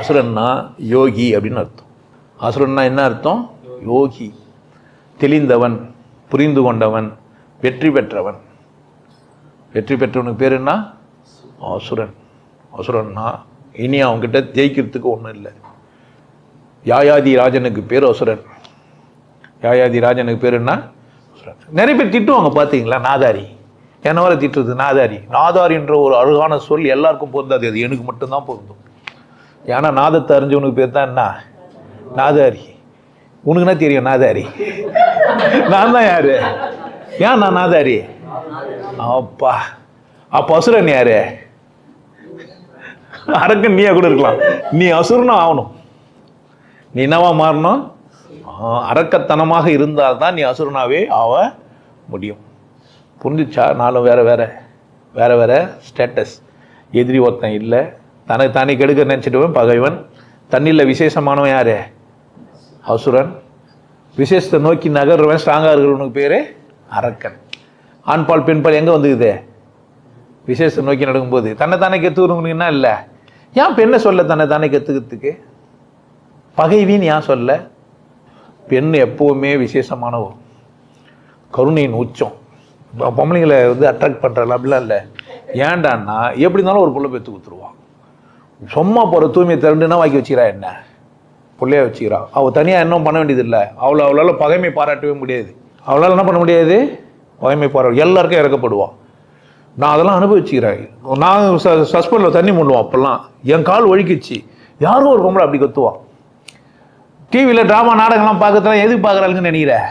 அசுரன்னா யோகி அப்படின்னு அர்த்தம். அசுரன்னா என்ன அர்த்தம்? யோகி, தெளிந்தவன், புரிந்து கொண்டவன், வெற்றி பெற்றவன். வெற்றி பெற்றவனுக்கு பேர் என்ன? அசுரன். அசுரன்னா இனி அவங்ககிட்ட ஜெயிக்கிறதுக்கு ஒன்றும் இல்லை. யாயாதி ராஜனுக்கு பேர் அசுரன். யாயாதி ராஜனுக்கு பேர் என்ன? அசுரன். நிறைய பேர் திட்டுவாங்க பார்த்தீங்களா, நாதாரி. என்ன வர திட்டுறது? நாதாரி. நாதாரின்ற ஒரு அழகான சொல் எல்லாருக்கும் பொருந்தாது, அது எனக்கு மட்டும்தான் பொருந்தும். ஏன்னா நாதத்தை அறிஞ்சவனுக்கு பேர் தான் என்ன? நாதாரி. உனக்கு என்ன தெரியும் நாதாரி? நான் தான் யாரு? ஏன் நான் நாதாரி? அப்பா, அப்போ அசுரன் யாரு? அரக்கன் நீயா கூட இருக்கலாம். நீ அசுரனா ஆகணும். நீ என்னவா மாறணும்? அரக்கத்தனமாக இருந்தால்தான் நீ அசுரனாவே ஆக முடியும். புரிஞ்சிச்சா? நானும் வேற வேற வேற வேற ஸ்டேட்டஸ். எதிரி ஒருத்தன் இல்லை, தனக்கு தானே கெடுக்க நினச்சிட்டுவன் பகைவன். தண்ணியில் விசேஷமானவன் யாரு? அசுரன். விசேஷத்தை நோக்கி நகர்றவன், ஸ்ட்ராங்காக இருக்கிறவனுக்கு பேர் அரக்கன். ஆண்பால் பெண்பால் எங்கே வந்துக்குது? விசேஷத்தை நோக்கி நடக்கும்போது. தன்னை தானே கெத்துக்கிறவனுக்கு என்ன இல்லை? ஏன் பெண்ணை சொல்ல தன்னை தானே கெத்துக்கிறதுக்கு? பகைவின்னு ஏன் சொல்ல? பெண் எப்போவுமே விசேஷமானவோ, கருணையின் உச்சம். பொம்பளைங்களை அட்ராக்ட் பண்ணுறாள் அப்படிலாம் இல்லை. ஏன்டான்னா எப்படி இருந்தாலும் ஒரு பிள்ளை பெற்று கொடுத்துருவான். சும்மா போகிற தூய்மையை திரண்டுனா வாக்கி வச்சுக்கிறா, என்ன பிள்ளைய வச்சுக்கிறா. அவள் தனியாக இன்னும் பண்ண வேண்டியதில்லை. அவளால் பகைமை பாராட்டவே முடியாது. அவளால் என்ன பண்ண முடியாது? பகைமை பாராட்டு. எல்லாருக்கும் இறக்கப்படுவான். நான் அதெல்லாம் அனுபவிச்சுக்கிறேன். நான் சஸ்பெண்டில் தண்ணி மூடுவோம். அப்போல்லாம் என் கால் ஒழுக்கிச்சு. யாரும் ஒரு பொம்பளை அப்படி கத்துவான். டிவியில் ட்ராமா நாடகம்லாம் பார்க்கறதுலாம் எதுக்கு பார்க்குறாளுங்கன்னு நினைக்கிறேன்.